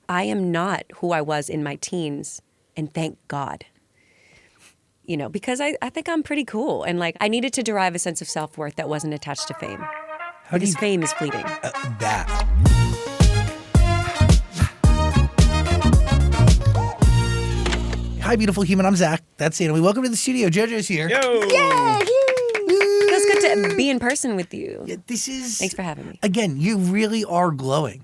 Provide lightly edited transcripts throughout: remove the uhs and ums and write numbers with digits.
I am not who I was in my teens, and thank God. You know, because I think I'm pretty cool. And like, I needed to derive a sense of self-worth that wasn't attached to fame. Because fame is fleeting. That. Hi, beautiful human. I'm Zach. That's Satine. Welcome to the studio. JoJo's here. Yo! Yay! Feels good to be in person with you. Yeah, this is... Thanks for having me. Again, you really are glowing.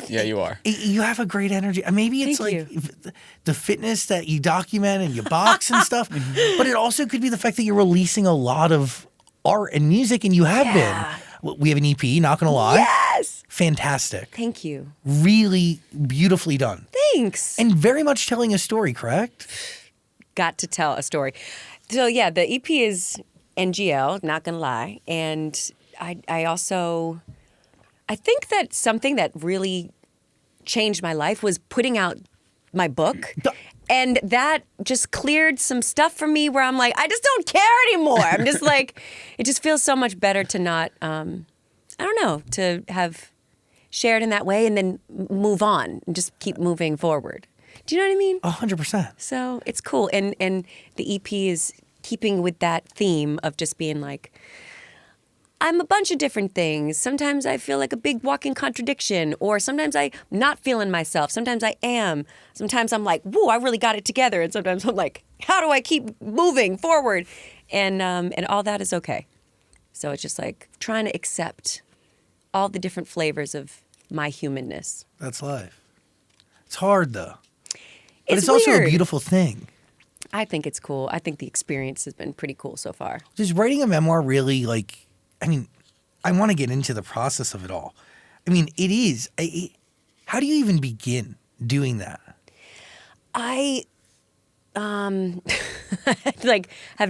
Yeah, you are. You have a great energy. Maybe it's Thank you. the fitness that you document and you box and stuff, but it also could be the fact that you're releasing a lot of art and music, and you have been. We have an EP, not gonna lie. Yes! Fantastic. Thank you. Really beautifully done. Thanks. And very much telling a story, correct? Got to tell a story. So yeah, the EP is NGL, not gonna lie. And I also, I think that something that really changed my life was putting out my book. And that just cleared some stuff for me where I'm like, I just don't care anymore. I'm just like, it just feels so much better to not, I don't know, to have shared in that way and then move on and just keep moving forward. Do you know what I mean? 100%. So it's cool. And the EP is keeping with that theme of just being like, I'm a bunch of different things. Sometimes I feel like a big walking contradiction, or sometimes I'm not feeling myself. Sometimes I am. Sometimes I'm like, whoa, I really got it together. And sometimes I'm like, how do I keep moving forward? And all that is okay. So it's just like trying to accept all the different flavors of my humanness. That's life. It's hard though. But it's weird. also a beautiful thing. I think it's cool. I think the experience has been pretty cool so far. Does writing a memoir really I want to get into the process of it all. It is. How do you even begin doing that? I have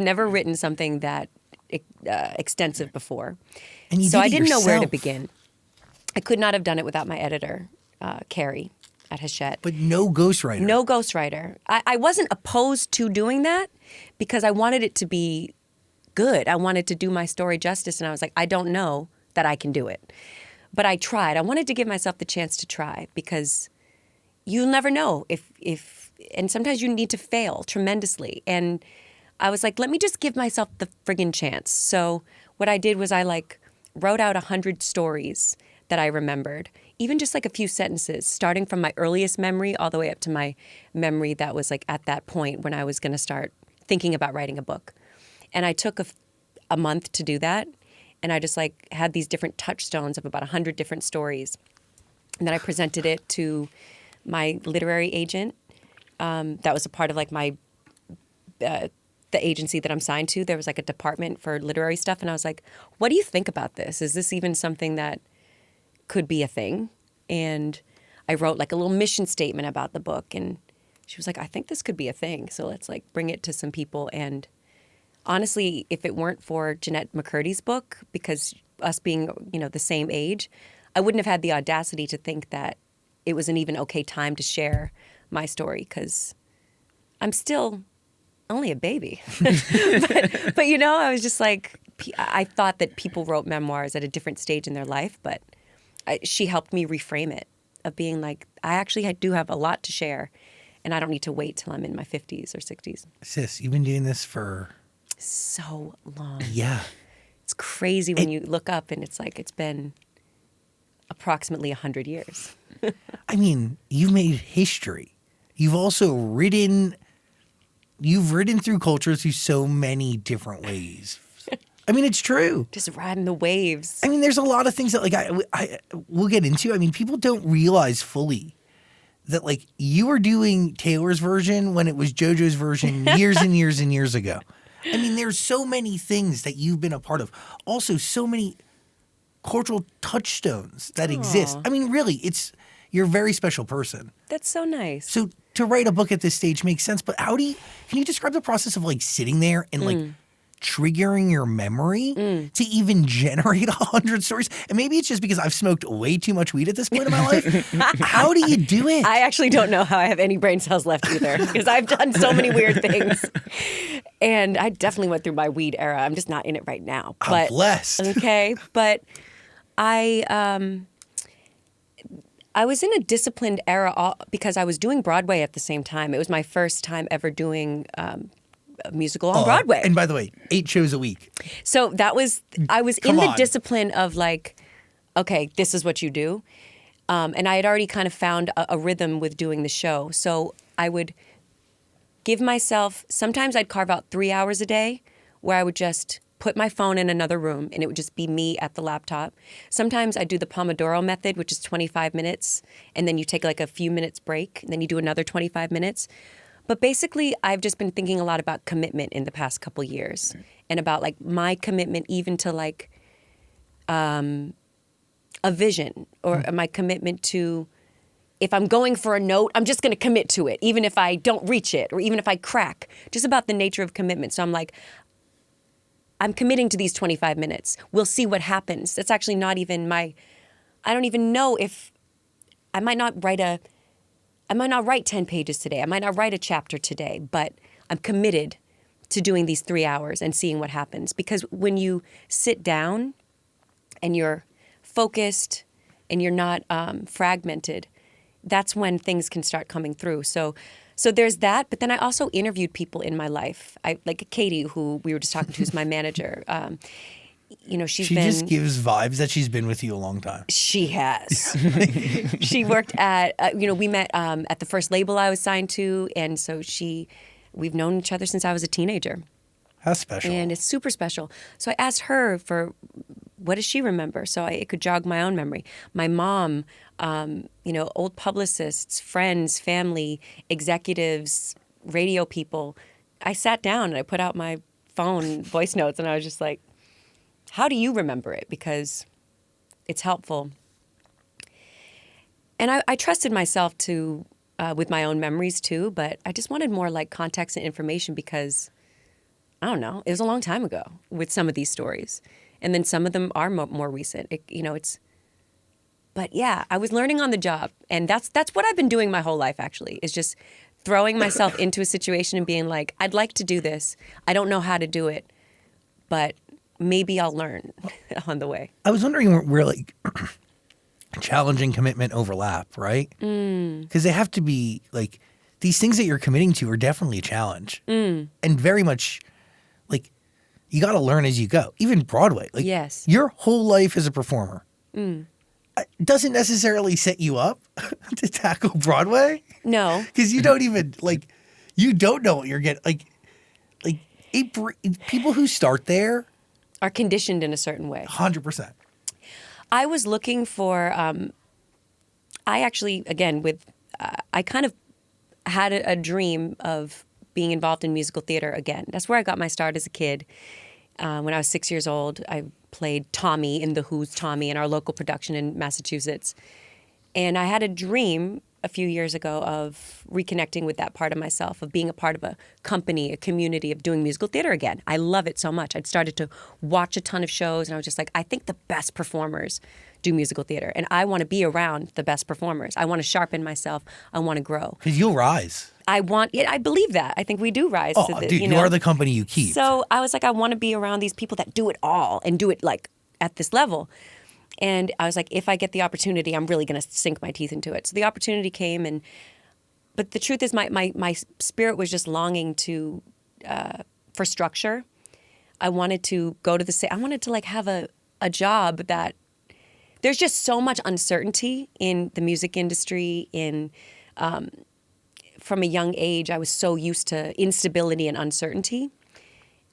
never written something that extensive before. And so I didn't yourself. know where to begin. I could not have done it without my editor, Carrie, at Hachette. But no ghostwriter. No ghostwriter. I wasn't opposed to doing that because I wanted it to be good. I wanted to do my story justice, and I was like, I don't know that I can do it. But I tried. I wanted to give myself the chance to try because you'll never know if and sometimes you need to fail tremendously. And I was like, let me just give myself the friggin' chance. So what I did was I wrote out 100 stories that I remembered, even just a few sentences, starting from my earliest memory all the way up to my memory that was at that point when I was going to start thinking about writing a book. And I took a month to do that. And I just had these different touchstones of about 100 different stories. And then I presented it to my literary agent. That was a part of my, the agency that I'm signed to. There was a department for literary stuff. And I was like, what do you think about this? Is this even something that could be a thing? And I wrote a little mission statement about the book. And she was like, I think this could be a thing. So let's bring it to some people. And honestly, if it weren't for Jeanette McCurdy's book, because us being, the same age, I wouldn't have had the audacity to think that it was an even okay time to share my story because I'm still only a baby. but I was just I thought that people wrote memoirs at a different stage in their life, but she helped me reframe it of being I actually do have a lot to share, and I don't need to wait till I'm in my 50s or 60s. Sis, you've been doing this for... so long. Yeah. It's crazy when you look up and it's it's been approximately 100 years. You've made history. You've also ridden through culture through so many different ways. It's true. Just riding the waves. There's a lot of things that we'll get into. People don't realize fully that you were doing Taylor's version when it was JoJo's version years and years and years ago. There's so many things that you've been a part of. Also, so many cultural touchstones that exist. Really, you're a very special person. That's so nice. So to write a book at this stage makes sense, but can you describe the process of sitting there and triggering your memory to even generate 100 stories? And maybe it's just because I've smoked way too much weed at this point in my life. How do you do it? I actually don't know how I have any brain cells left either because I've done so many weird things. And I definitely went through my weed era. I'm just not in it right now. I'm blessed. Okay. But I was in a disciplined era because I was doing Broadway at the same time. It was my first time ever doing a musical on Broadway. And by the way, 8 shows a week. So I was in Come the on. discipline of like, okay, this is what you do. And I had already kind of found a rhythm with doing the show. So I would give myself, sometimes I'd carve out 3 hours a day where I would just put my phone in another room and it would just be me at the laptop. Sometimes I do the Pomodoro method, which is 25 minutes, and then you take like a few minutes break, and then you do another 25 minutes. But basically, I've just been thinking a lot about commitment in the past couple years and about like my commitment even to like a vision or my commitment to, if I'm going for a note, I'm just going to commit to it, even if I don't reach it or even if I crack, just about the nature of commitment. So I'm like, I'm committing to these 25 minutes. We'll see what happens. That's actually not even I don't even know if, I might not write 10 pages today. I might not write a chapter today, but I'm committed to doing these 3 hours and seeing what happens. Because when you sit down and you're focused and you're not fragmented, that's when things can start coming through. So there's that. But then I also interviewed people in my life. Like Katie, who we were just talking to, who's my manager. She just gives vibes that she's been with you a long time. She has. She worked at, we met at the first label I was signed to. And so we've known each other since I was a teenager. How special. And it's super special. So I asked her for, what does she remember? So it could jog my own memory. My mom, old publicists, friends, family, executives, radio people. I sat down and I put out my phone voice notes and I was just like, how do you remember it? Because it's helpful. And I trusted myself to, with my own memories too, but I just wanted more like context and information because, I don't know, it was a long time ago with some of these stories. And then some of them are more recent. But yeah, I was learning on the job. And that's what I've been doing my whole life, actually, is just throwing myself into a situation and being like, I'd like to do this. I don't know how to do it, but maybe I'll learn on the way. I was wondering where like challenge and commitment overlap, right? Because they have to be like, these things that you're committing to are definitely a challenge. And very much like, you got to learn as you go. Even Broadway. Like, yes. Your whole life as a performer doesn't necessarily set you up to tackle Broadway. No. Because you don't even, like, you don't know what you're getting. People who start there are conditioned in a certain way. 100%. I was looking for, I actually, again, I kind of had a dream of being involved in musical theater again. That's where I got my start as a kid. When I was 6 years old, I played Tommy in The Who's Tommy in our local production in Massachusetts. And I had a dream a few years ago of reconnecting with that part of myself, of being a part of a company, a community, of doing musical theater again. I love it so much. I'd started to watch a ton of shows, and I was just like, I think the best performers do musical theater, and I want to be around the best performers. I want to sharpen myself. I want to grow. Because you'll rise. I believe that. I think we do rise to the, dude, you are the company you keep. So I was like, I want to be around these people that do it all and do it like at this level. And I was like, if I get the opportunity, I'm really going to sink my teeth into it. So the opportunity came, but the truth is my spirit was just longing for structure. I wanted to go to I wanted to like have a job that, there's just so much uncertainty in the music industry. From a young age, I was so used to instability and uncertainty.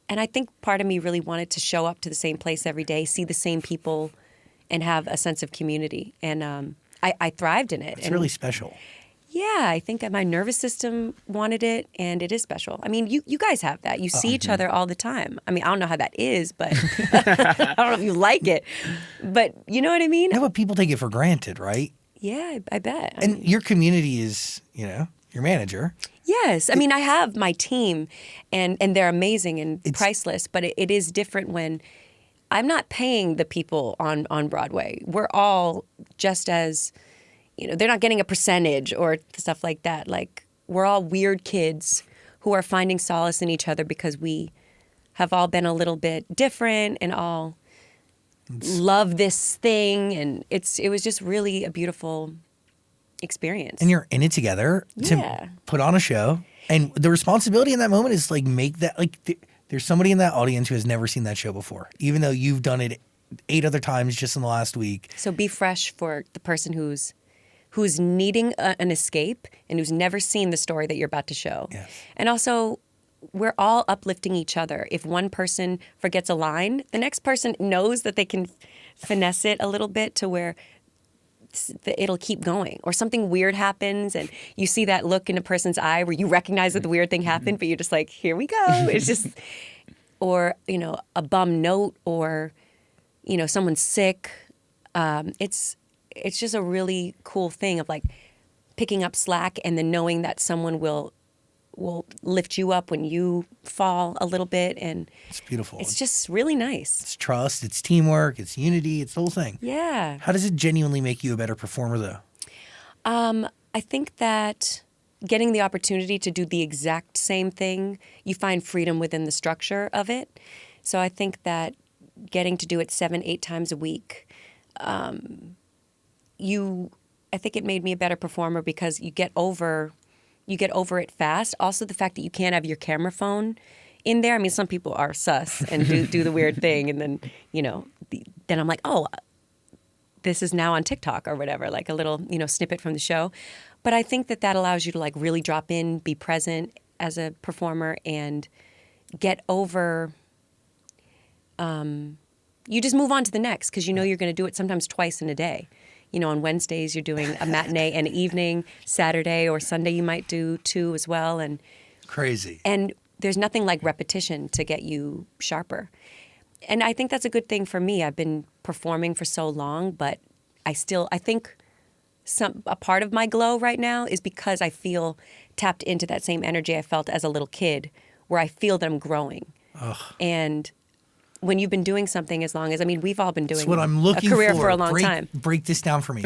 And I think part of me really wanted to show up to the same place every day, see the same people, and have a sense of community. And I thrived in it. It's really special. Yeah, I think that my nervous system wanted it, and it is special. I mean, you guys have that. You see each other all the time. I mean, I don't know how that is, but I don't know if you like it. But you know what I mean? No, but people take it for granted, right? Yeah, I bet. And your community is, your manager. Yes. I mean, I have my team, and they're amazing and priceless, but it is different when I'm not paying the people on Broadway. We're all just as, they're not getting a percentage or stuff like that. Like, we're all weird kids who are finding solace in each other because we have all been a little bit different and all love this thing. And it was just really a beautiful experience. And you're in it together to put on a show. And the responsibility in that moment is like make that like there's somebody in that audience who has never seen that show before, even though you've done it 8 other times just in the last week. So be fresh for the person who's needing an escape and who's never seen the story that you're about to show. Yes. And also, we're all uplifting each other. If one person forgets a line, the next person knows that they can finesse it a little bit to where it'll keep going. Or something weird happens and you see that look in a person's eye where you recognize that the weird thing happened, but you're just like, here we go. It's just, or, a bum note, or, someone's sick. It's just a really cool thing of like picking up slack and then knowing that someone will lift you up when you fall a little bit. And it's beautiful. It's just really nice. It's trust, it's teamwork, it's unity, it's the whole thing. Yeah. How does it genuinely make you a better performer though? I think that getting the opportunity to do the exact same thing, you find freedom within the structure of it. So I think that getting to do it 7-8 times a week, I think it made me a better performer because you get over it fast. Also, the fact that you can't have your camera phone in there. I mean, some people are sus and do the weird thing, and then then I'm like, oh, this is now on TikTok or whatever, like a little snippet from the show. But I think that allows you to like really drop in, be present as a performer, and get over. You just move on to the next because you're going to do it sometimes twice in a day. On Wednesdays, you're doing a matinee and evening. Saturday or Sunday, you might do 2 as well. And crazy. And there's nothing like repetition to get you sharper. And I think that's a good thing for me. I've been performing for so long, but I think a part of my glow right now is because I feel tapped into that same energy I felt as a little kid, where I feel that I'm growing. Ugh. And when you've been doing something as long as, we've all been doing That's what I'm looking a career for a long time. Break this down for me.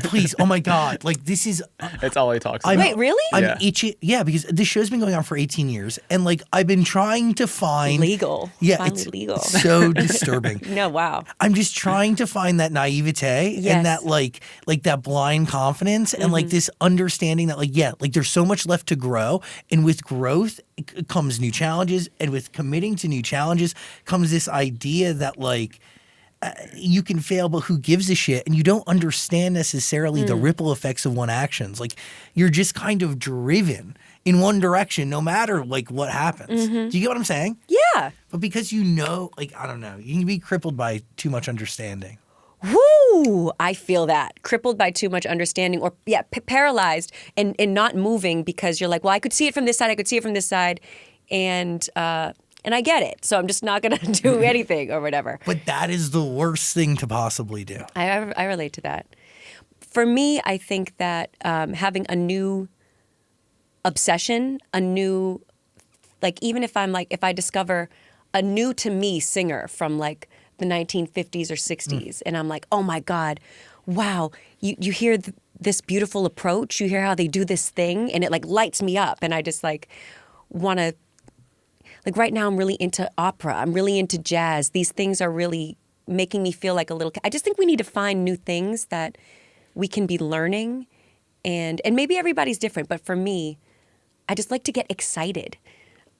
Please. Oh my God. Like this is. It's all he talks about. Wait, really? I'm itchy. Yeah, because this show's been going on for 18 years. And like I've been trying to find. Legal. Yeah. Finally it's legal. So disturbing. No, wow. I'm just trying to find that naivete and that like that blind confidence and like this understanding that like there's so much left to grow. And with growth comes new challenges. And with committing to new challenges comes this idea that like you can fail, but who gives a shit? And you don't understand necessarily the ripple effects of one actions. Like you're just kind of driven in one direction, no matter like what happens. Do you get what I'm saying? Yeah. But because like, I don't know, you can be crippled by too much understanding. Woo! I feel that. Crippled by too much understanding, or paralyzed and not moving because you're like, well, I could see it from this side, I could see it from this side, and I get it, so I'm just not going to do anything or whatever. But that is the worst thing to possibly do. I relate to that. For me, I think that having a new obsession, even if if I discover a new to me singer from like the 1950s or 60s, and I'm like, oh my God, wow, you hear this beautiful approach, you hear how they do this thing, and it like lights me up, and I just like want to. Like right now, I'm really into opera. I'm really into jazz. These things are really making me feel like a little. I just think we need to find new things that we can be learning, and maybe everybody's different. But for me, I just like to get excited,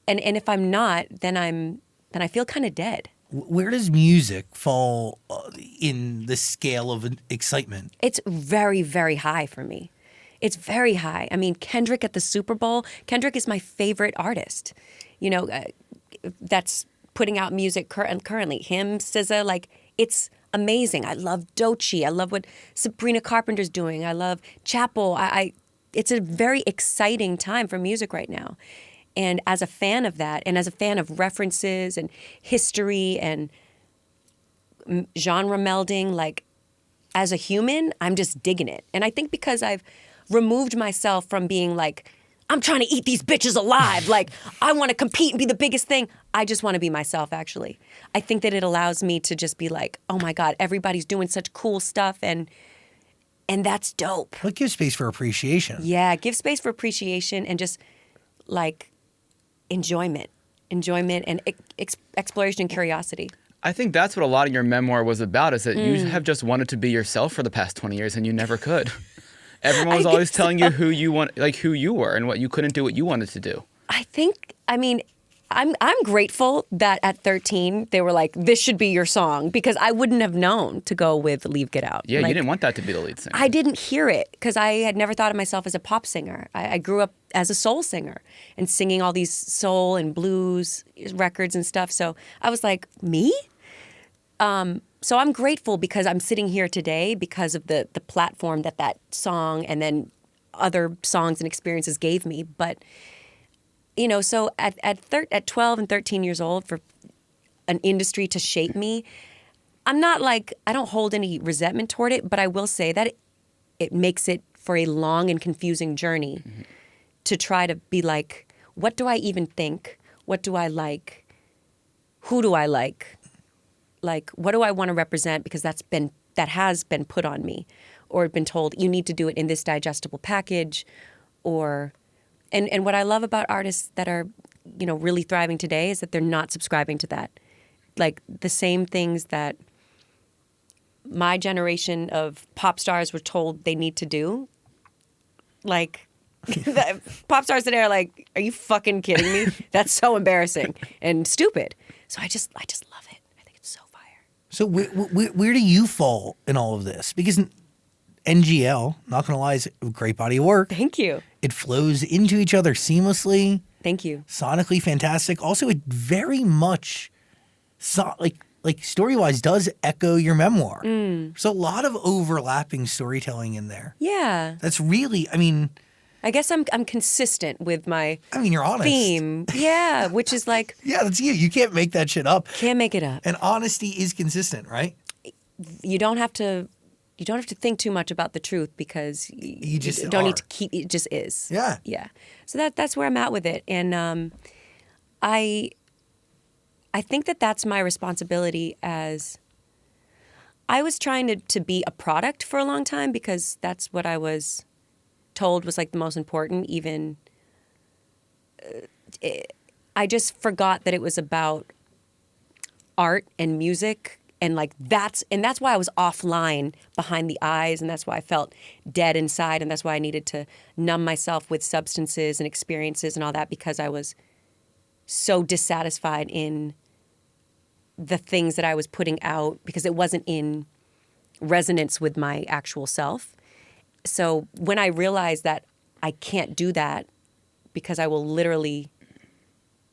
and if I'm not, then I feel kind of dead. Where does music fall in the scale of excitement? It's very, very high for me. It's very high. I mean, Kendrick at the Super Bowl. Kendrick is my favorite artist. That's putting out music currently. Him, SZA, like it's amazing. I love Doechii. I love what Sabrina Carpenter's doing. I love Chapel. It's a very exciting time for music right now. And as a fan of that, and as a fan of references and history and genre melding, like as a human, I'm just digging it. And I think because I've removed myself from being like, I'm trying to eat these bitches alive. Like, I want to compete and be the biggest thing. I just want to be myself, actually. I think that it allows me to just be like, oh my God, everybody's doing such cool stuff, and that's dope. But give space for appreciation. Yeah, give space for appreciation and just like enjoyment and exploration and curiosity. I think that's what a lot of your memoir was about, is that you have just wanted to be yourself for the past 20 years and you never could. Everyone was always telling you who you want, like who you were, and what you couldn't do, what you wanted to do. I'm grateful that at 13 they were like, this should be your song, because I wouldn't have known to go with Leave Get Out. Yeah, like, you didn't want that to be the lead singer. I didn't hear it because I had never thought of myself as a pop singer. I grew up as a soul singer and singing all these soul and blues records and stuff. So I was like, me? So I'm grateful because I'm sitting here today because of the platform that song and then other songs and experiences gave me. But, you know, so at 12 and 13 years old, for an industry to shape me, I'm not like, I don't hold any resentment toward it, but I will say that it makes it for a long and confusing journey to try to be like, what do I even think? What do I like? Who do I like? Like, what do I want to represent? Because that has been put on me, or been told you need to do it in this digestible package, or, and what I love about artists that are, you know, really thriving today is that they're not subscribing to that. Like the same things that my generation of pop stars were told they need to do. Like, the pop stars today are like, are you fucking kidding me? That's so embarrassing and stupid. So I just love it. I think it's so fire. So where do you fall in all of this? Because NGL, not gonna lie, is a great body of work. Thank you. It flows into each other seamlessly. Thank you. Sonically fantastic. Also, it very much, like story-wise, does echo your memoir. There's a lot of overlapping storytelling in there. Yeah. That's really, I mean, I guess I'm consistent with my you're honest. theme. Yeah, which is like, Yeah, that's you. You can't make that shit up. can't make it up. And honesty is consistent, right? You don't have to think too much about the truth because You just don't are. need to keep, it just is. Yeah. Yeah. So that's where I'm at with it. And I think that's my responsibility, as I was trying to be a product for a long time because that's what I was told was like the most important. Even I just forgot that it was about art and music, and like that's why I was offline behind the eyes, and that's why I felt dead inside, and that's why I needed to numb myself with substances and experiences and all that, because I was so dissatisfied in the things that I was putting out because it wasn't in resonance with my actual self. So when I realized that I can't do that because I will literally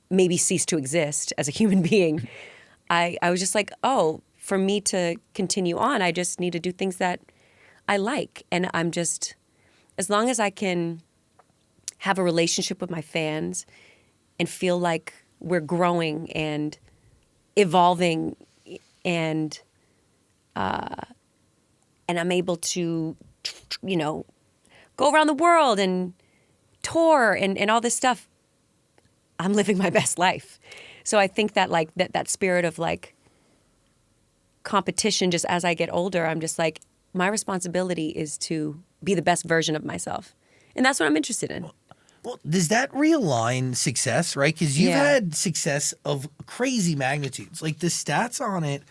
maybe cease to exist as a human being, I was just like, oh, for me to continue on, I just need to do things that I like. And I'm just, as long as I can have a relationship with my fans and feel like we're growing and evolving, and I'm able to, you know, go around the world and tour and all this stuff, I'm living my best life. So I think that like that spirit of like competition, just as I get older, I'm just like, my responsibility is to be the best version of myself. And that's what I'm interested in. Well, does that realign success, right? Because you've Yeah. had success of crazy magnitudes. Like the stats on it,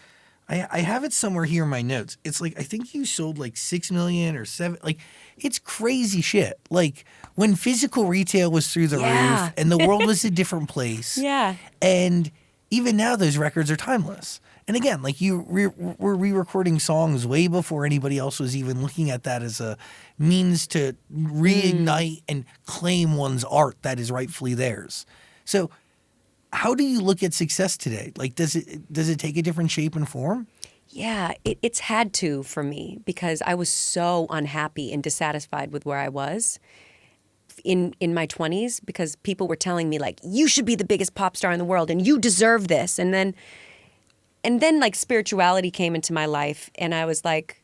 I have it somewhere here in my notes. It's like, I think you sold like 6 million or 7. Like, it's crazy shit. Like when physical retail was through the Yeah. roof and the world was a different place. Yeah. And even now, those records are timeless. And again, like we're re-recording songs way before anybody else was even looking at that as a means to reignite and claim one's art that is rightfully theirs. So how do you look at success today? Like, does it take a different shape and form? Yeah, it's had to for me, because I was so unhappy and dissatisfied with where I was in my 20s, because people were telling me like, you should be the biggest pop star in the world and you deserve this. And then like spirituality came into my life, and I was like,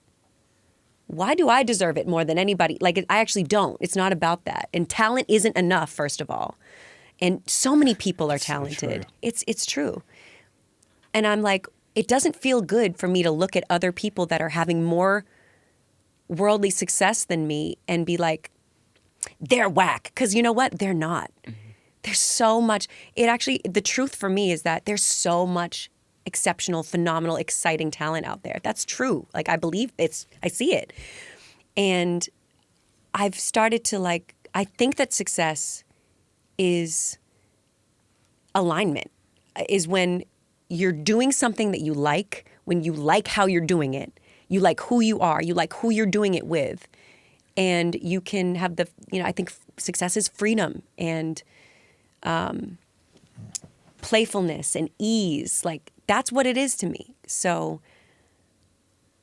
why do I deserve it more than anybody? Like, I actually don't. It's not about that. And talent isn't enough, first of all. And so many people are talented. true. It's true. And I'm like, it doesn't feel good for me to look at other people that are having more worldly success than me and be like, they're whack. Because you know what? They're not. There's so much. The truth for me is that there's so much exceptional, phenomenal, exciting talent out there. That's true. Like, I believe I see it. And I've started to like, I think that success is alignment, is when you're doing something that you like, when you like how you're doing it, you like who you are, you like who you're doing it with, and you can have the, I think success is freedom and playfulness and ease. Like, that's what it is to me. So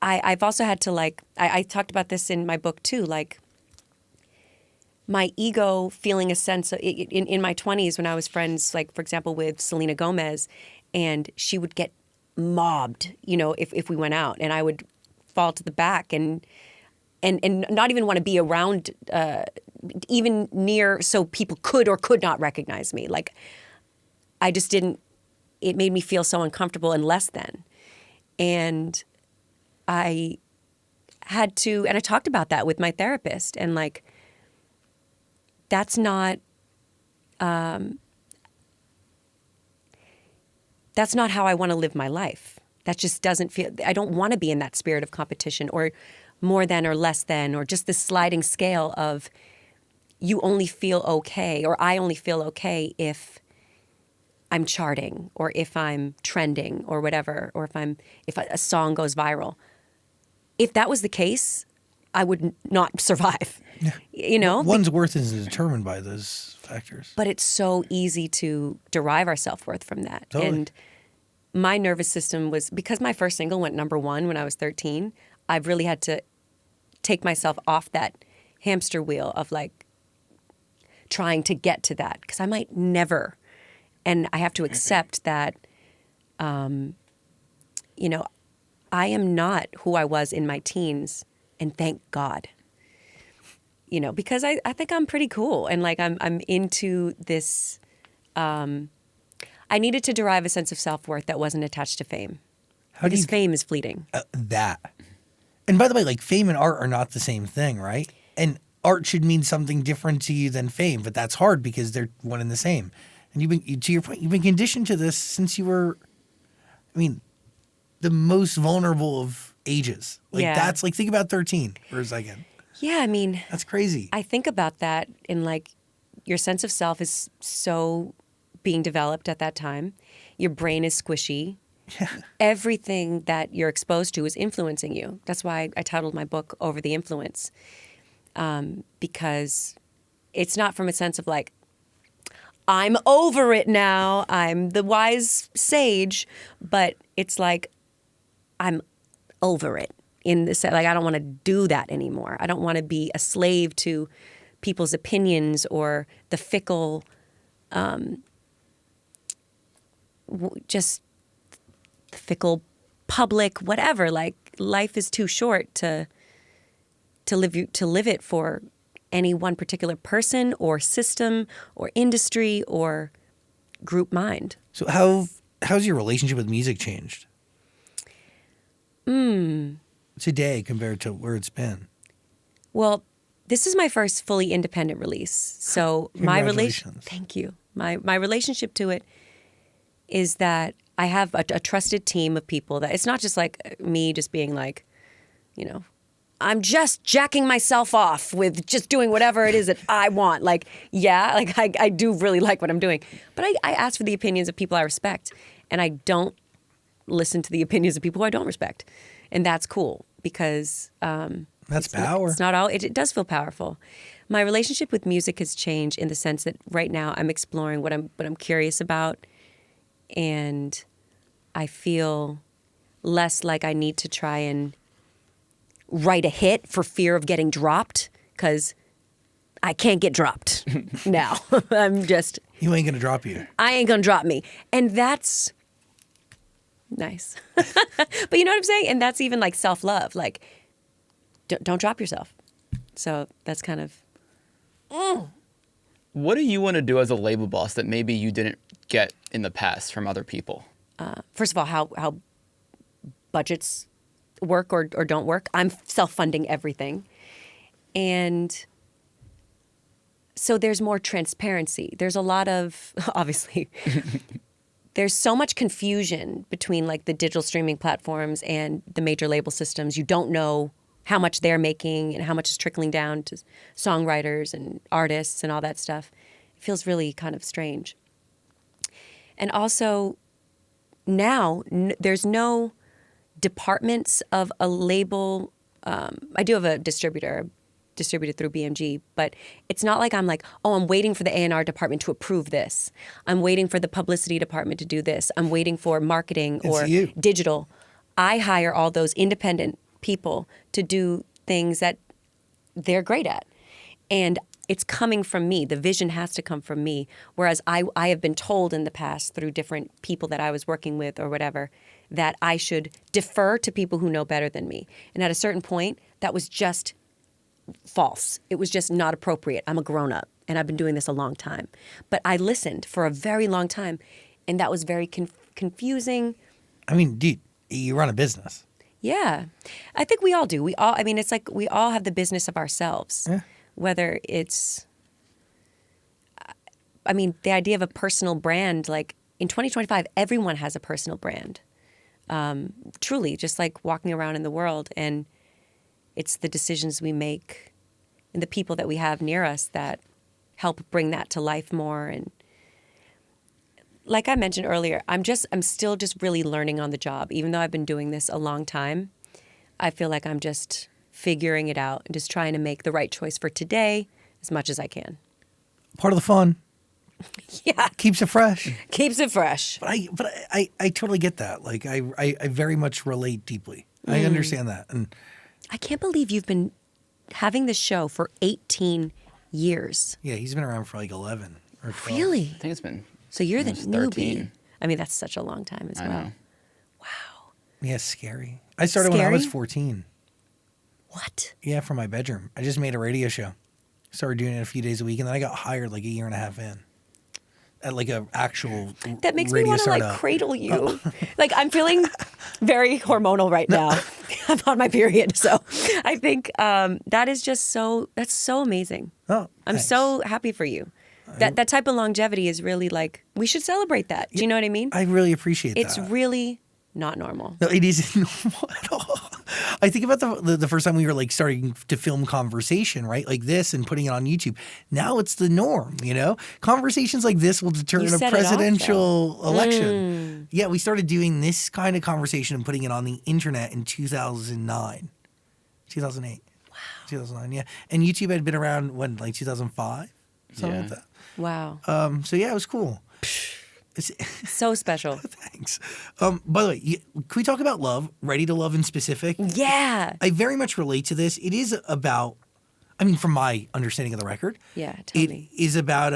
I've also had to like, I talked about this in my book too, like my ego feeling a sense of, in my 20s when I was friends, like for example, with Selena Gomez, and she would get mobbed, if we went out, and I would fall to the back and not even want to be around, even near, so people could or could not recognize me. Like, I just didn't, it made me feel so uncomfortable and less than. And I had to, and I talked about that with my therapist, and like, that's not how I want to live my life. That just doesn't feel, I don't want to be in that spirit of competition or more than or less than, or just this sliding scale of you only feel okay, or I only feel okay if I'm charting or if I'm trending or whatever, or if a song goes viral. If that was the case, I would not survive. One's worth is determined by those factors. But it's so easy to derive our self-worth from that. Totally. And my nervous system was, because my first single went #1 when I was 13, I've really had to take myself off that hamster wheel of like trying to get to that, because I might never. And I have to accept that, I am not who I was in my teens, and thank God. Because I think I'm pretty cool, and like I'm into this. I needed to derive a sense of self-worth that wasn't attached to fame. Because fame is fleeting. That. And by the way, like fame and art are not the same thing, right? And art should mean something different to you than fame, but that's hard because they're one and the same. And to your point, you've been conditioned to this since you were, the most vulnerable of ages. Like that's like, think about 13 for a second. Yeah, that's crazy. I think about that, and like your sense of self is so being developed at that time. Your brain is squishy. Yeah. Everything that you're exposed to is influencing you. That's why I titled my book Over the Influence, because it's not from a sense of like, I'm over it now, I'm the wise sage, but it's like, I'm over it. In this, like, I don't want to do that anymore. I don't want to be a slave to people's opinions or the fickle, just the fickle public, whatever. Like, life is too short to live it for any one particular person or system or industry or group mind. So how's your relationship with music changed? Today compared to where it's been? Well, this is my first fully independent release. So my thank you. My relationship to it is that I have a trusted team of people that it's not just like me just being like, I'm just jacking myself off with just doing whatever it is that I want. Like, yeah, like I do really like what I'm doing. But I ask for the opinions of people I respect, and I don't listen to the opinions of people who I don't respect. And that's cool, because that's power. It's not all. It does feel powerful. My relationship with music has changed in the sense that right now I'm exploring what I'm curious about, and I feel less like I need to try and write a hit for fear of getting dropped, because I can't get dropped now. I'm just... You ain't gonna drop you. I ain't gonna drop me. And that's nice. But you know what I'm saying? And that's even like self-love. Like, don't drop yourself. So that's kind of... What do you want to do as a label boss that maybe you didn't get in the past from other people? First of all, how budgets work or don't work. I'm self-funding everything. And so there's more transparency. There's a lot of, obviously, there's so much confusion between like the digital streaming platforms and the major label systems. You don't know how much they're making and how much is trickling down to songwriters and artists and all that stuff. It feels really kind of strange. And also now there's no departments of a label. I do have a distributor, distributed through BMG, but it's not like I'm like, oh, I'm waiting for the A&R department to approve this. I'm waiting for the publicity department to do this. I'm waiting for marketing or digital. I hire all those independent people to do things that they're great at. And it's coming from me. The vision has to come from me. Whereas I have been told in the past through different people that I was working with or whatever, that I should defer to people who know better than me. And at a certain point, that was just false. It was just not appropriate. I'm a grown-up, and I've been doing this a long time. But I listened for a very long time, and that was very confusing. I mean, dude, you run a business. Yeah. I think we all do. It's like we all have the business of ourselves. Yeah. Whether it's, the idea of a personal brand, like in 2025, everyone has a personal brand. Truly, just like walking around in the world, and it's the decisions we make and the people that we have near us that help bring that to life more. And like I mentioned earlier, I'm still just really learning on the job. Even though I've been doing this a long time, I feel like I'm just figuring it out and just trying to make the right choice for today as much as I can. Part of the fun. Yeah. Keeps it fresh. Keeps it fresh. But I totally get that. Like I very much relate deeply. I understand that. And I can't believe you've been having this show for 18 years. yeah, he's been around for like 11 or 12. Really? I think it's been. So you're the almost newbie. 13. That's such a long time as I well. know. Wow. Yeah, scary. I started when I was 14. What? Yeah, from my bedroom. I just made a radio show. Started doing it a few days a week, and then I got hired like a year and a half in. At like a actual That makes me radio want to like startup. cradle you. Like I'm feeling very hormonal right now. I'm on my period, so I think that is just that's so amazing. Oh, I'm thanks. so happy for you. That type of longevity is really like we should celebrate that. Do you know what I mean? I really appreciate It's that. really not normal. No, it isn't normal at all. I think about the first time we were like starting to film conversation, right? Like this and putting it on YouTube. Now it's the norm, you know? Conversations like this will determine You a set it off, presidential election. Yeah, we started doing this kind of conversation and putting it on the internet in 2009. 2008. Wow. 2009, yeah. And YouTube had been around when, like 2005? Something like that. Wow. So yeah, it was cool. So special. Thanks. By the way, can we talk about love? Ready to Love in specific? Yeah. I very much relate to this. It is about, from my understanding of the record, Yeah, tell me. it is about,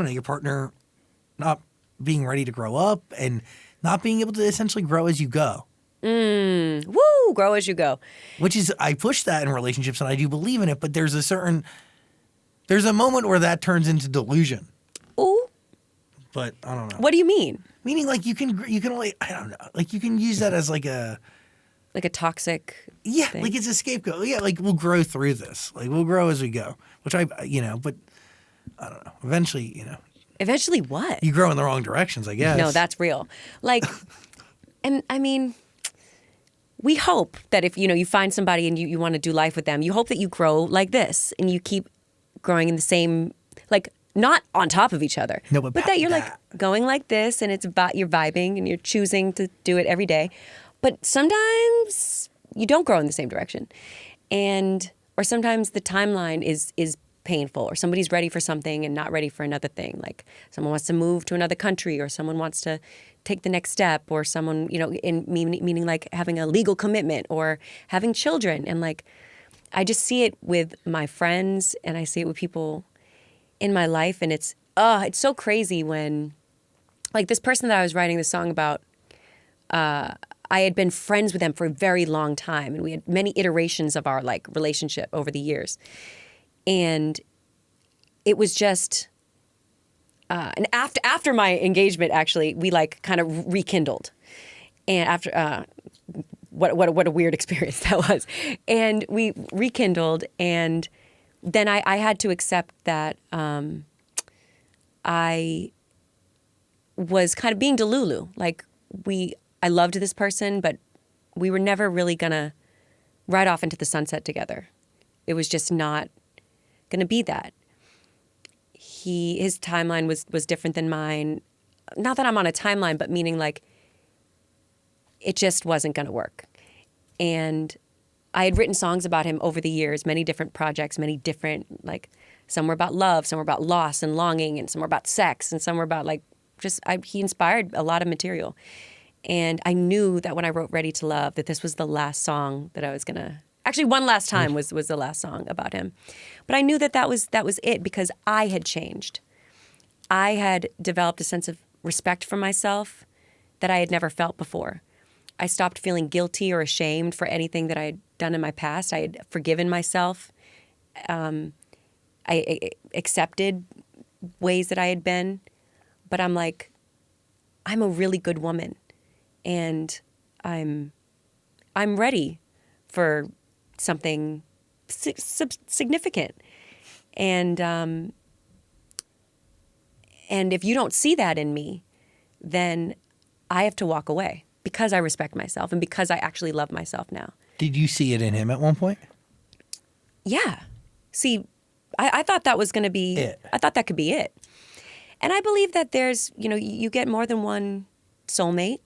your partner not being ready to grow up and not being able to essentially grow as you go. Woo! Grow as you go. Which is, I push that in relationships and I do believe in it, but there's a moment where that turns into delusion. Ooh. But I don't know. What do you mean? Meaning like you can only, I don't know, like you can use that as like a toxic thing? like it's a scapegoat. Yeah, like we'll grow through this. Like we'll grow as we go, which but I don't know. Eventually, Eventually what? you grow in the wrong directions, I guess. No, that's real. Like, and we hope that if, you find somebody and you want to do life with them, you hope that you grow like this and you keep growing in the same, like, not on top of each other. No, but that you're like that. going like this and it's about you're vibing and you're choosing to do it every day. But sometimes you don't grow in the same direction. Or sometimes the timeline is painful, or somebody's ready for something and not ready for another thing. Like someone wants to move to another country, or someone wants to take the next step, or someone, meaning like having a legal commitment or having children. And like, I just see it with my friends and I see it with people in my life, and it's so crazy when, like, this person that I was writing this song about, I had been friends with them for a very long time, and we had many iterations of our like relationship over the years, and it was just, and after my engagement, actually, we like kind of rekindled, and after what a weird experience that was, and we rekindled and. Then I had to accept that I was kind of being delulu. Like I loved this person, but we were never really gonna ride off into the sunset together. It was just not going to be that. His timeline was different than mine. Not that I'm on a timeline, but meaning like it just wasn't going to work. And I had written songs about him over the years, many different projects, many different, like some were about love, some were about loss and longing, and some were about sex, and some were about like he inspired a lot of material. And I knew that when I wrote Ready to Love, that this was the last song that I was going to, actually One Last Time was the last song about him. But I knew that was it because I had changed. I had developed a sense of respect for myself that I had never felt before. I stopped feeling guilty or ashamed for anything that I had done in my past. I had forgiven myself. I accepted ways that I had been. But I'm like, I'm a really good woman. And I'm ready for something significant. And if you don't see that in me, then I have to walk away because I respect myself and because I actually love myself now. Did you see it in him at one point? Yeah. See, I thought that was going to be it. I thought that could be it. And I believe that there's, you get more than one soulmate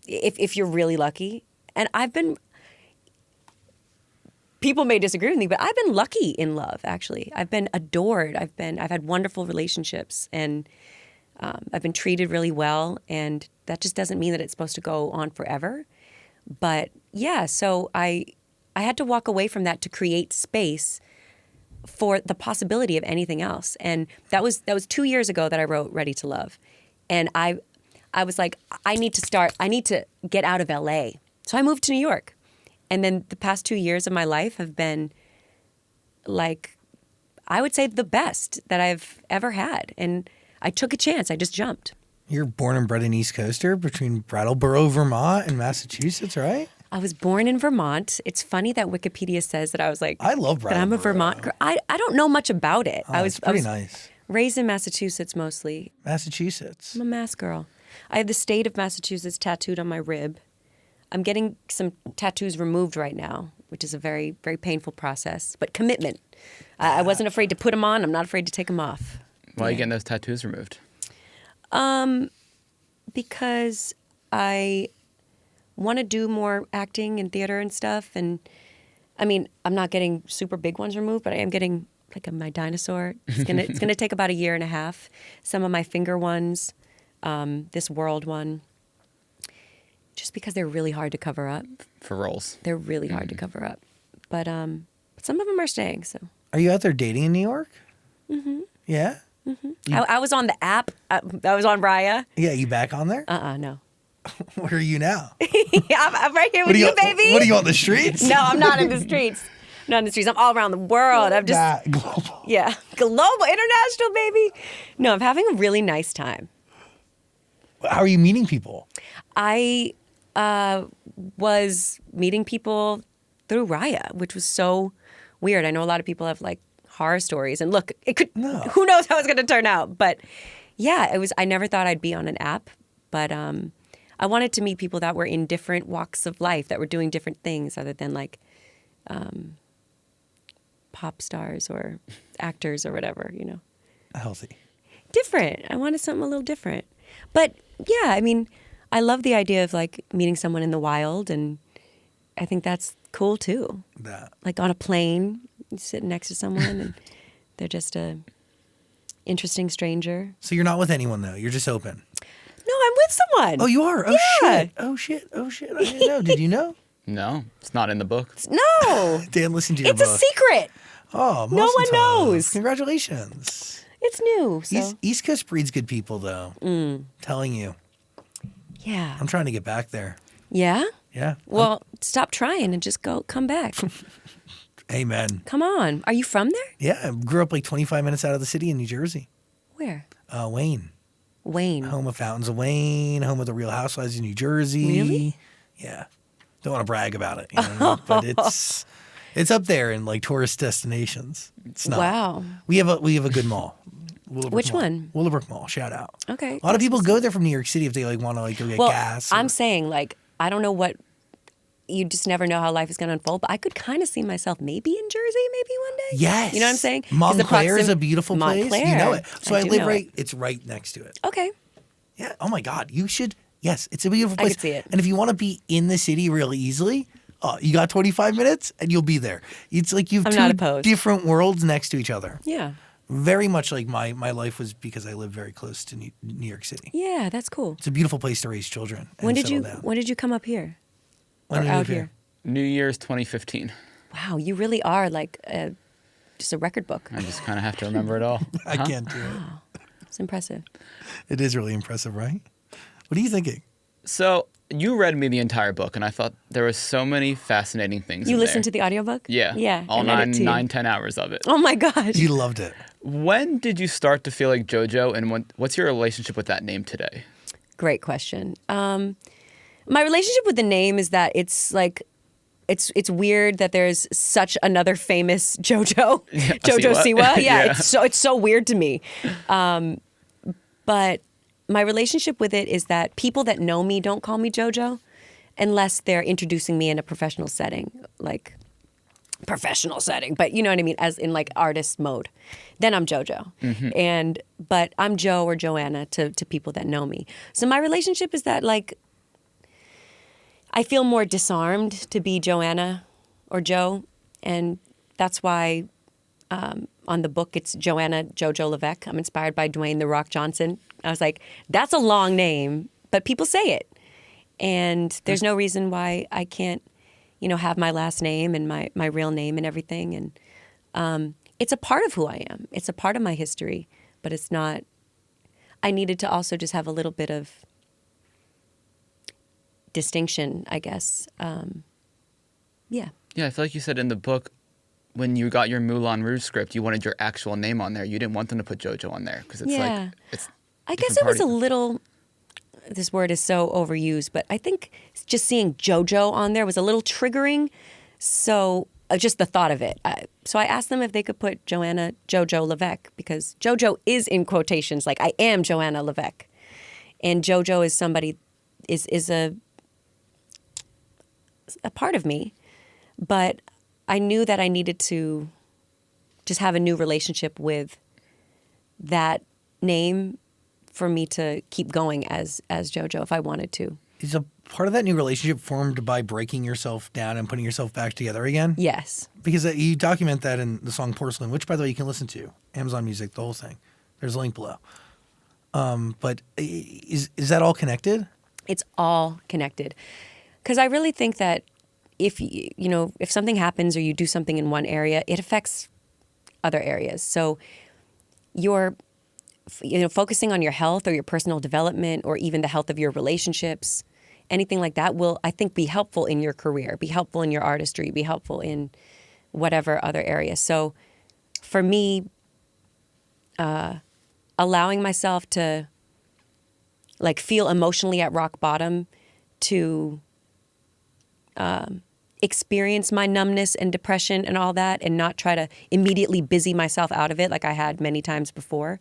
if you're really lucky. And people may disagree with me, but I've been lucky in love, actually. I've been adored. I've had wonderful relationships, and I've been treated really well. And that just doesn't mean that it's supposed to go on forever. But yeah, so I had to walk away from that to create space for the possibility of anything else. And that was 2 years ago that I wrote Ready to Love. And I was like, I need to get out of LA. So I moved to New York. And then the past 2 years of my life have been like, I would say the best that I've ever had. And I took a chance. I just jumped. You're born and bred an East Coaster between Brattleboro, Vermont and Massachusetts, right? I was born in Vermont. It's funny that Wikipedia says that I was like, I love that I'm a Vermont girl. I don't know much about it. It's pretty nice. Raised in Massachusetts mostly. Massachusetts. I'm a Mass girl. I have the state of Massachusetts tattooed on my rib. I'm getting some tattoos removed right now, which is a very, very painful process, but commitment. I wasn't afraid to put them on. I'm not afraid to take them off. Why are you getting those tattoos removed? Because I want to do more acting and theater and stuff. And I mean, I'm not getting super big ones removed, but I am getting like my dinosaur. It's gonna take about 1.5 years. Some of my finger ones, this world one, just because they're really hard to cover up. For roles. They're really hard to cover up. But some of them are staying, so. Are you out there dating in New York? Mm-hmm. Yeah? Mm-hmm. I was on the app. I was on Raya. Yeah, you back on there? No. Where are you now? Yeah, I'm right here with you, baby. What are you on the streets? No, I'm not in the streets. I'm not in the streets. I'm all around the world. I'm just global. Yeah, global, international, baby. No, I'm having a really nice time. How are you meeting people? I was meeting people through Raya, which was so weird. I know a lot of people have like horror stories, and look, it could. No. Who knows how it's going to turn out? But yeah, it was. I never thought I'd be on an app, but I wanted to meet people that were in different walks of life, that were doing different things other than like pop stars or actors or whatever, Healthy. Different. I wanted something a little different. But yeah, I mean, I love the idea of like meeting someone in the wild, and I think that's cool too. Like on a plane, you sitting next to someone and they're just a interesting stranger. So you're not with anyone though. You're just open. No, I'm with someone. Oh, you are? Oh, yeah. shit. Oh, shit. Oh, shit. I didn't know. Did you know? No, it's not in the book. No. Dan, listen to your book. It's a secret. Oh, no one knows. Congratulations. It's new. So. East Coast breeds good people, though. Telling you. Yeah. I'm trying to get back there. Yeah? Yeah. Well, stop trying and just come back. Amen. Come on. Are you from there? Yeah. I grew up like 25 minutes out of the city in New Jersey. Where? Wayne. Wayne. Home of Fountains of Wayne. Home of the Real Housewives of New Jersey. Really? Yeah. Don't want to brag about it. But it's up there in like tourist destinations. It's not. Wow. We have a good mall. Which Mall. one? Willowbrook Mall. Shout out. Okay. A lot of people go there from New York City if they like want to like go get gas. I'm saying like I don't know what you just never know how life is going to unfold. But I could kind of see myself maybe in Jersey, maybe one day. Yes. You know what I'm saying? 'Cause the Montclair is proxim- a beautiful place. Montclair. You know it. So I do live know right, it. it's right next to it. Okay. Yeah. Oh my God. You should. Yes. It's a beautiful I place. could see it. And if you want to be in the city really easily, you got 25 minutes and you'll be there. It's like you have I'm not two opposed. different worlds next to each other. Yeah. Very much like my life was because I live very close to New York City. Yeah, that's cool. It's a beautiful place to raise children. And When did settle you down. when did you come up here? When or did you out move here? New Year's 2015. Wow, you really are like just a record book. I just kind of have to remember it all. I can't do it. It's impressive. It is really impressive, right? What are you thinking? So you read me the entire book, and I thought there were so many fascinating things. You in listened there. to the audiobook? Yeah. Yeah. All I read it too. 10 hours of it. Oh my gosh. You loved it. When did you start to feel like JoJo, and what's your relationship with that name today? Great question. My relationship with the name is that it's like it's weird that there's such another famous JoJo, JoJo Siwa. Siwa. Yeah, Yeah. it's so weird to me. But my relationship with it is that people that know me don't call me JoJo unless they're introducing me in a professional setting, like professional setting. But you know what I mean, as in like artist mode. Then I'm JoJo, but I'm Joe or Joanna to people that know me. So my relationship is that like. I feel more disarmed to be Joanna or Joe, and that's why on the book it's Joanna JoJo Levesque. I'm inspired by Dwayne "The Rock" Johnson. I was like, that's a long name, but people say it, and there's no reason why I can't, have my last name and my real name and everything. And it's a part of who I am. It's a part of my history, but it's not. I needed to also just have a little bit of distinction, I guess. Yeah. Yeah, I feel like you said in the book, when you got your Moulin Rouge script, you wanted your actual name on there. You didn't want them to put JoJo on there because it's like it's. I guess it was a little. This word is so overused, but I think just seeing JoJo on there was a little triggering. So just the thought of it. So I asked them if they could put Joanna JoJo Levesque because JoJo is in quotations. Like I am Joanna Levesque, and JoJo is somebody is a part of me, but I knew that I needed to just have a new relationship with that name for me to keep going as JoJo if I wanted to. Is a part of that new relationship formed by breaking yourself down and putting yourself back together again? Yes. Because you document that in the song Porcelain, which, by the way, you can listen to. Amazon Music, the whole thing. There's a link below. But is that all connected? It's all connected. Because I really think that if something happens or you do something in one area, it affects other areas. So you're focusing on your health or your personal development or even the health of your relationships, anything like that will, I think, be helpful in your career, be helpful in your artistry, be helpful in whatever other area. So for me, allowing myself to like feel emotionally at rock bottom, to experience my numbness and depression and all that and not try to immediately busy myself out of it like I had many times before,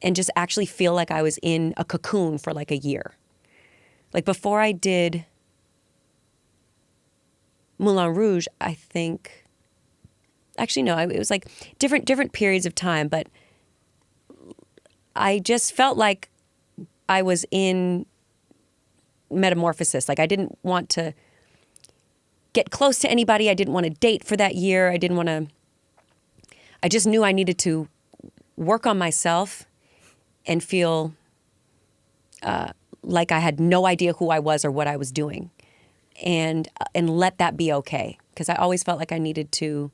and just actually feel like I was in a cocoon for like a year. Like before I did Moulin Rouge, I think, actually no, it was like different periods of time, but I just felt like I was in metamorphosis. Like I didn't want to get close to anybody. I didn't want to date for that year. I just knew I needed to work on myself and feel like I had no idea who I was or what I was doing, and let that be okay. Because I always felt like I needed to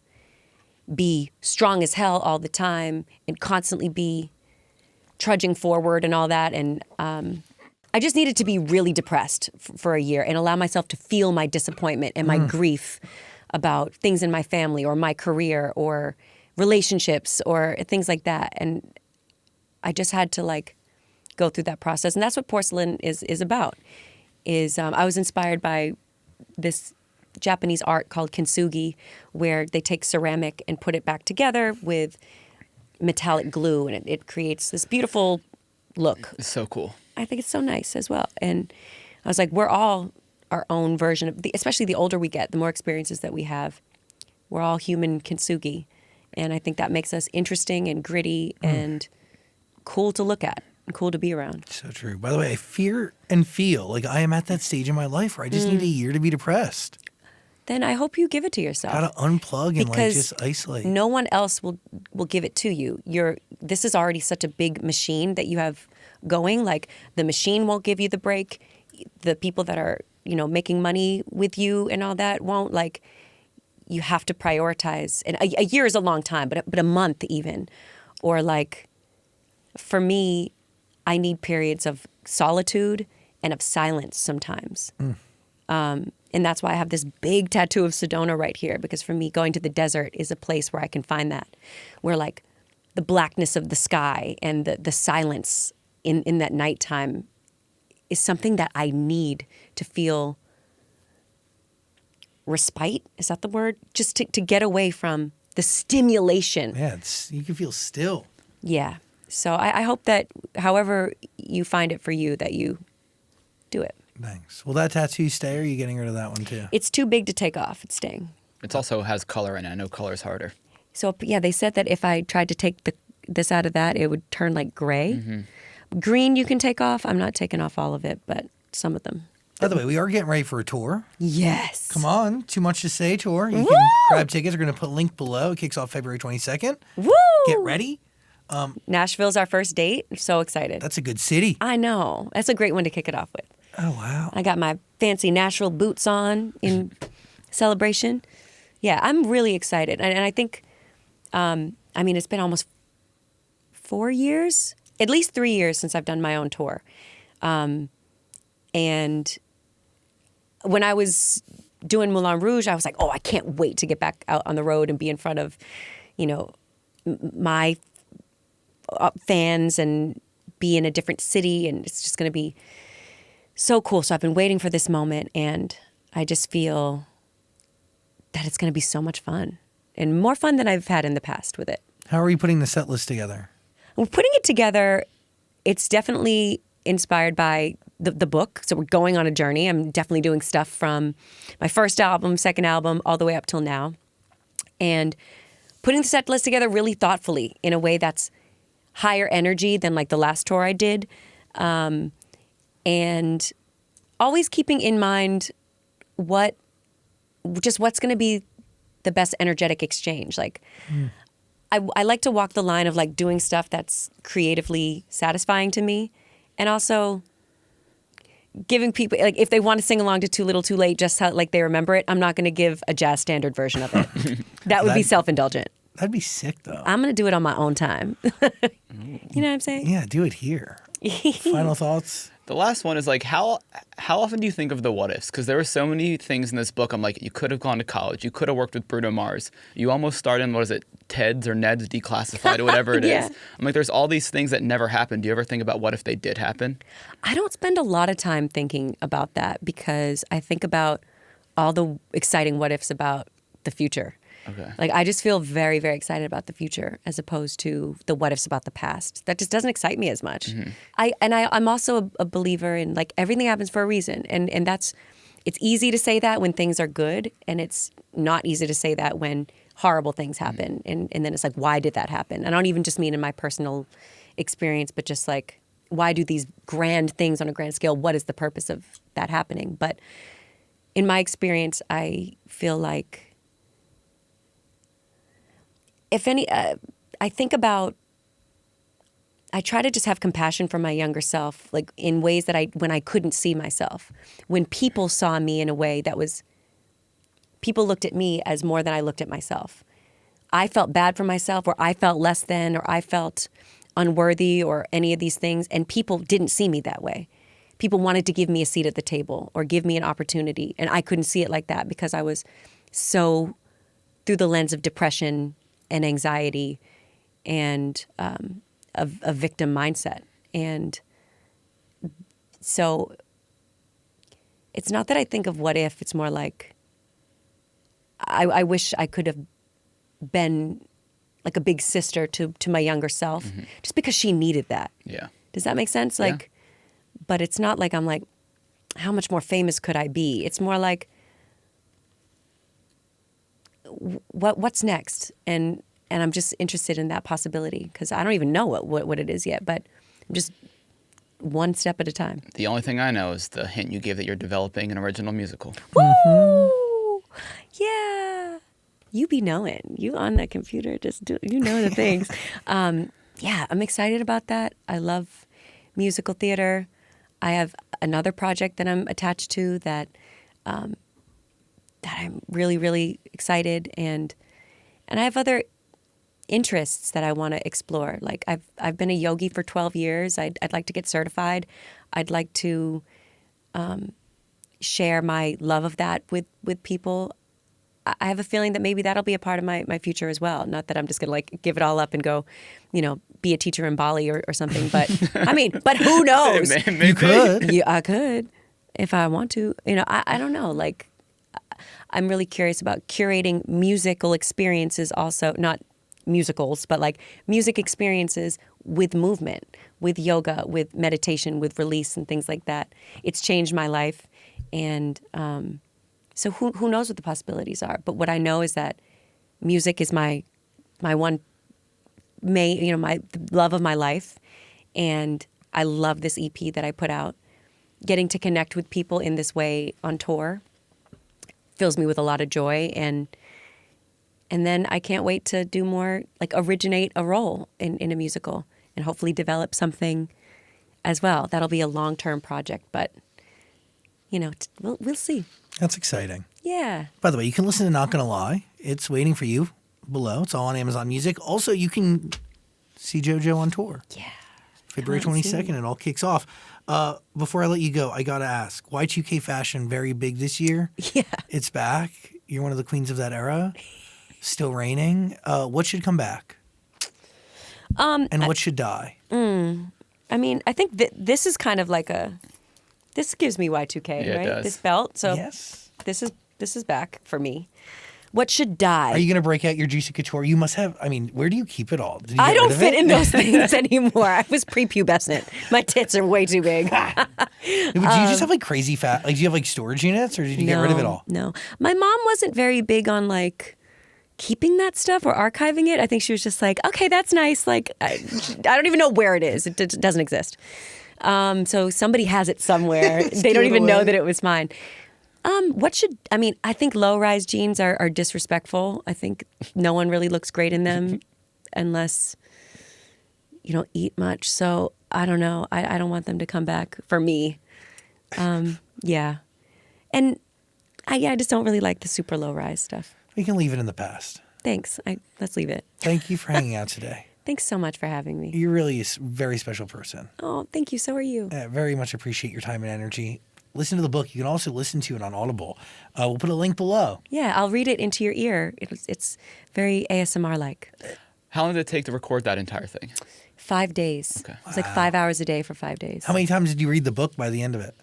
be strong as hell all the time and constantly be trudging forward and all that. And I just needed to be really depressed for a year and allow myself to feel my disappointment and my grief about things in my family or my career or relationships or things like that. And I just had to like go through that process. And that's what Porcelain is about. I was inspired by this Japanese art called kintsugi, where they take ceramic and put it back together with metallic glue, and it creates this beautiful look. It's so cool. I think it's so nice as well. And I was like, we're all our own version of especially the older we get, the more experiences that we have. We're all human kintsugi. And I think that makes us interesting and gritty and cool to look at and cool to be around. So true. By the way, I fear and feel like I am at that stage in my life where I just need a year to be depressed. Then I hope you give it to yourself. Gotta unplug and because just isolate. no one else will give it to you. This is already such a big machine that you have going. Like the machine won't give you the break. The people that are, making money with you and all that won't. Like you have to prioritize. And a year is a long time, but a month even. Or like for me, I need periods of solitude and of silence sometimes. And that's why I have this big tattoo of Sedona right here, because for me, going to the desert is a place where I can find that, where like the blackness of the sky and the silence in that nighttime is something that I need to feel respite. Is that the word? Just to get away from the stimulation. Yeah, you can feel still. Yeah. So I hope that however you find it for you, that you do it. Thanks. Will that tattoo stay, or are you getting rid of that one too? It's too big to take off. It's staying. It also has color in it. I know color's harder. So yeah, they said that if I tried to take this out of that, it would turn like gray. Mm-hmm. Green you can take off. I'm not taking off all of it, but some of them. By the way, we are getting ready for a tour. Yes. Come on, Too Much to Say tour. You Woo! can grab tickets. We're going to put a link below. It kicks off February 22nd. Woo! Get ready. Nashville's our first date. I'm so excited. That's a good city. I know. That's a great one to kick it off with. Oh, wow. I got my fancy Nashville boots on in celebration. Yeah, I'm really excited. And I think, it's been almost 4 years, at least 3 years since I've done my own tour. And when I was doing Moulin Rouge, I was like, oh, I can't wait to get back out on the road and be in front of, my fans and be in a different city. And it's just going to be so cool. So I've been waiting for this moment, and I just feel that it's going to be so much fun and more fun than I've had in the past with it. How are you putting the set list together? We're putting it together. It's definitely inspired by the book. So we're going on a journey. I'm definitely doing stuff from my first album, second album, all the way up till now. And putting the set list together really thoughtfully in a way that's higher energy than like the last tour I did. And always keeping in mind what's going to be the best energetic exchange. Like, I like to walk the line of like doing stuff that's creatively satisfying to me, and also giving people, like, if they want to sing along to Too Little Too Late, just how like they remember it, I'm not going to give a jazz standard version of it. That would be self-indulgent. That'd be sick, though. I'm going to do it on my own time. You know what I'm saying? Yeah, do it here. Final thoughts? The last one is like, how often do you think of the what ifs? Because there were so many things in this book. I'm like, you could have gone to college. You could have worked with Bruno Mars. You almost starred in, what is it, Ted's or Ned's Declassified or whatever it Yeah. is. I'm like, there's all these things that never happened. Do you ever think about what if they did happen? I don't spend a lot of time thinking about that, because I think about all the exciting what ifs about the future. Okay. Like, I just feel very, very excited about the future as opposed to the what ifs about the past. That just doesn't excite me as much. Mm-hmm. I'm also a believer in, like, everything happens for a reason. And that's, it's easy to say that when things are good, and it's not easy to say that when horrible things happen. Mm-hmm. And then it's like, why did that happen? I don't even just mean in my personal experience, but just like, why do these grand things on a grand scale? What is the purpose of that happening? But in my experience, I feel like, if any, I think about, I try to just have compassion for my younger self, like in ways that when I couldn't see myself, when people saw me in a way that was, people looked at me as more than I looked at myself. I felt bad for myself, or I felt less than, or I felt unworthy, or any of these things, and people didn't see me that way. People wanted to give me a seat at the table or give me an opportunity, and I couldn't see it like that because I was so through the lens of depression and anxiety and a victim mindset. And so it's not that I think of what if, it's more like I wish I could have been like a big sister to my younger self, just because she needed that. Yeah. Does that make sense? Yeah. Like, but it's not like I'm like, how much more famous could I be? It's more like, what's next? And I'm just interested in that possibility because I don't even know what it is yet, but I'm just one step at a time. The only thing I know is the hint you gave that you're developing an original musical. Woo! Yeah. You be knowing. You on that computer, you know the things. Yeah, I'm excited about that. I love musical theater. I have another project that I'm attached to that I'm really, really excited, and I have other interests that I want to explore. Like I've been a yogi for 12 years. I'd like to get certified. I'd like to share my love of that with people. I have a feeling that maybe that'll be a part of my future as well. Not that I'm just going to like give it all up and go, be a teacher in Bali or something. But I mean, but who knows? You could. Yeah, I could if I want to. I don't know. Like, I'm really curious about curating musical experiences also, not musicals, but like music experiences with movement, with yoga, with meditation, with release and things like that. It's changed my life. And so who knows what the possibilities are? But what I know is that music is my one my love of my life. And I love this EP that I put out. Getting to connect with people in this way on tour fills me with a lot of joy, and then I can't wait to do more, like originate a role in a musical and hopefully develop something as well. That'll be a long-term project, but we'll see. That's exciting. Yeah. By the way, you can listen to Not Gonna Lie. It's waiting for you below. It's all on Amazon Music. Also, you can see JoJo on tour. Yeah. February 22nd, it all kicks off. Before I let you go, I got to ask, Y2K fashion very big this year? Yeah. It's back. You're one of the queens of that era. Still reigning. What should come back? And what should die? I mean, I think this is kind of like this gives me Y2K, Yeah, right? it does. This belt. So Yes. this is back for me. What should die? Are you going to break out your Juicy Couture? You must have. I mean, where do you keep it all? Did you I get don't rid of fit it? in those things anymore. I was prepubescent. My tits are way too big. Do you just have like crazy fat? Like, do you have like storage units, or did you get rid of it all? No. My mom wasn't very big on like keeping that stuff or archiving it. I think she was just like, okay, that's nice. Like, I don't even know where it is. It doesn't exist. So somebody has it somewhere. They don't even know that it was mine. I think low-rise jeans are disrespectful. I think no one really looks great in them unless you don't eat much. So I don't know. I don't want them to come back for me. Yeah. And I just don't really like the super low-rise stuff. We can leave it in the past. Thanks. Let's leave it. Thank you for hanging out today. Thanks so much for having me. You're really a very special person. Oh, thank you. So are you. I very much appreciate your time and energy. Listen to the book. You can also listen to it on Audible. We'll put a link below. Yeah, I'll read it into your ear. It's very ASMR-like. How long did it take to record that entire thing? 5 days. Okay. It's like 5 hours a day for 5 days. How many times did you read the book by the end of it?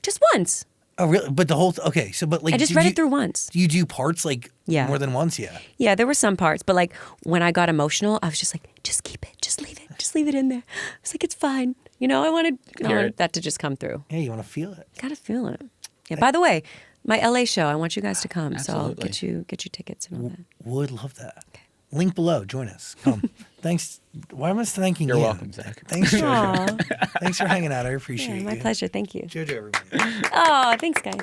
Just once. Oh, really? But the whole okay. So, but like, I just read it through once. Do you do parts like more than once? Yeah. Yeah, there were some parts, but like when I got emotional, I was just like, just keep it, just leave it in there. I was like, it's fine. I wanted that to just come through. Yeah, you want to feel it. Gotta feel it. Yeah. By the way, my LA show, I want you guys to come, Absolutely. so I'll get you tickets and all that. Would love that. Okay. Link below. Join us. Come. Thanks. Why am I thanking you? You're welcome, Zach. Thanks, JoJo. Aw. Thanks for hanging out. I appreciate Yeah, you. my pleasure. Thank you. JoJo, everybody. Oh, thanks, guys.